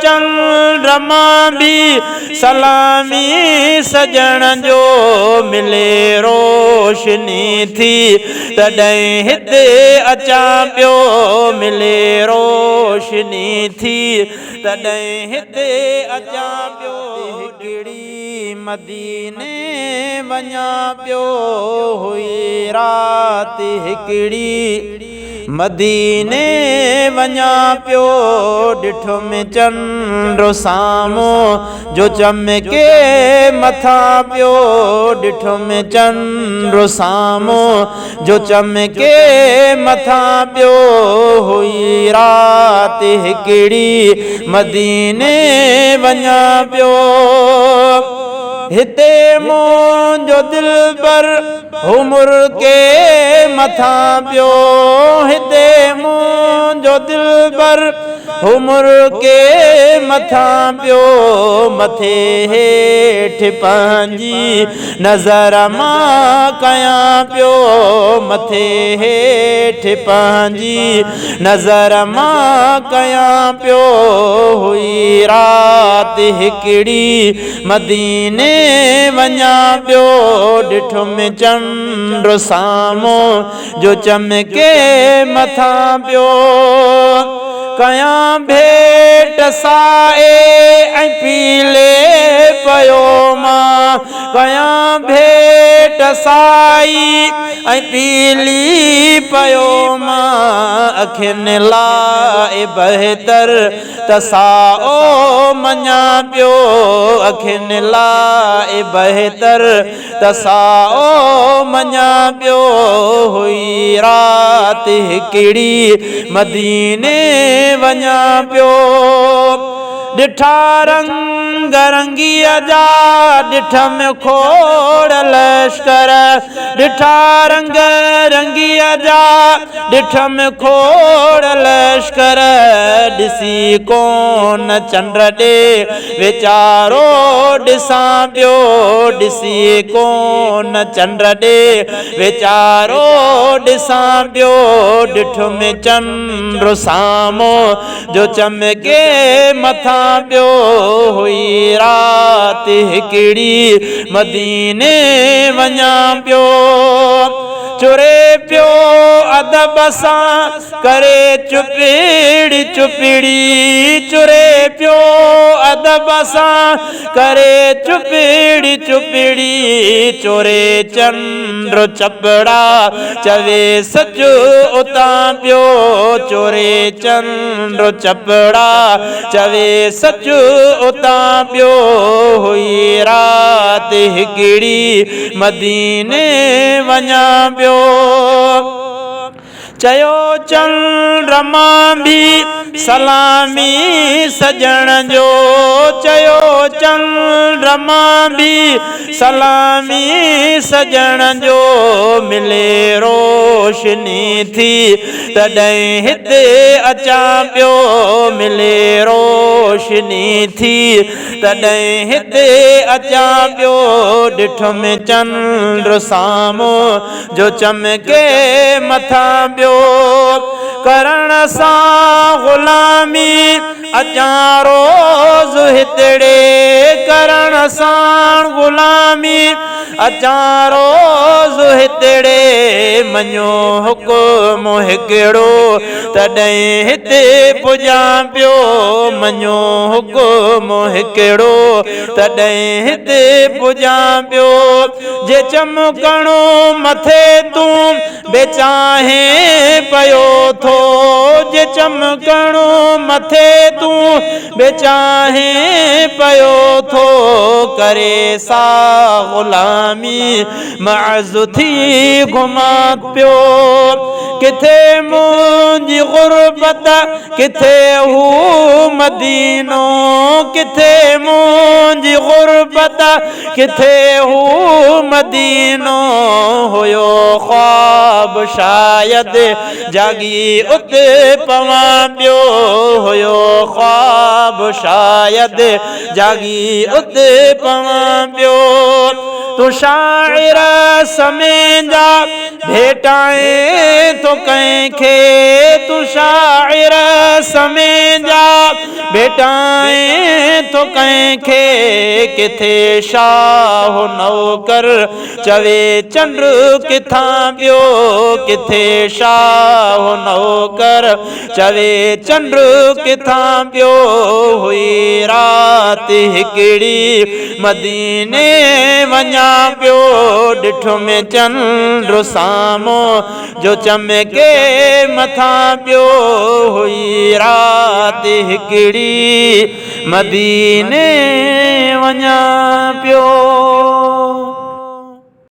चंद्रमा भी सलामी सजण जो मिले रोशनी थी तॾहिं हिते अचां पियो मिले रोशनी थी तॾहिं हिते अचां पियो हिकिड़ी मदीने वञां पियो हुई राति हिकिड़ी मदीने वञां पियो ॾिठो में चंद्र साम्हूं जो चमके मथां पियो ॾिठो में चंद्र साम्हूं जो चमके मथां पियो हुई राति हिकिड़ी मदीने वञां पियो हिते मुंहिंजो दिलबर उमर के मथां पियो हिते मुंहिंजो दिलबर उमर के मथां पियो मथे हेठि पंहिंजी नज़र मां कयां पियो मथे हेठि पंहिंजी नज़र मां कयां पियो हुई राति हिकिड़ी मदीने वञां पियो ॾिठो में चंद्र साम्हूं जो चमके मथां पियो कयां भेट साए ऐं पीले पियो मां कयां भेट साई ऐं पीली पियो मां अखियुनि लाइ बहितर तसाओ मञां पियो अखियुनि लाइ बहितर तसाओ मञां पियो हुई राति हिकिड़ी मदीने वञां पियो ॾिठा रंग रंगीअ जा ॾिठम खोड़ लश्कर ॾिठा रंग रंगीअ जा ॾिठम खोड़ लश्कर ॾिसी कोन चंड ॾे वीचारो ॾिसां पियो ॾिसी कोन चंड ॾे वीचारो ॾिसां पियो ॾिठो में चंद्र साम्हूं जो चमके मथां पियो हुई राति हिकिड़ी मदीने वञां पियो चुरे पियो अदब सां करे चुपिड़ी चुपिड़ी चुरे पियो अदब सां करे चुपिड़ी चुपिड़ी चोरे चंद्र चपड़ा चवे सच उतां पियो चोरे चंद्र चपड़ा चवे सच उतां पियो हुई राति हिकिड़ी मदीने वञां पियो चयो चंद्रमा भी सलामी सजण जो चयो चंद्रमा भी सलामी सजण जो मिले रोशनी थी तॾहिं हिते अचां पियो मिले रोशनी थी तॾहिं हिते अचां पियो ॾिठो में चंद्र साम्हूं जो चमके मथां पियो करण सां ग़ुलामी अचां रोज़ हितड़े करण सां ग़ुलामी अचां रोज़ हितड़े मञो हुकुम हिकिड़ो तॾहिं हिते पुॼां पियो मञो हुकुम हिकिड़ो तॾहिं हिते पुॼां पियो जे चमकणो मथे तूं बेचाहे पयो थो जे चमकणो मथे तूं बेचाहे पयो थो करे सा ग़ुलामी मअज़ थी घुमां पियो किथे मुंहिंजी ग़ुरबत किथे हू मदीनो किथे मुंहिंजी ग़ुरबत किथे हू मदीनो हुयो ख्वाब ख्वाब शायद जागी उते पवां पियो हुयो ख्वाब शायद जागी उते पवां पियो तू शाइर समय जा भेटाए तो कंहिंखे तू शाइर समय जा भेटाए तो कंहिंखे किथे शाह नौकर चवे चंड किथां पियो किथे शाह नौकर चवे चंड किथां पियो हुई रात हिकिड़ी मदीने वञा पियो ॾिठो में चंड साम्हूं जो चमके मथां पियो हुई रात हिकिड़ी मदीने वञा पियो।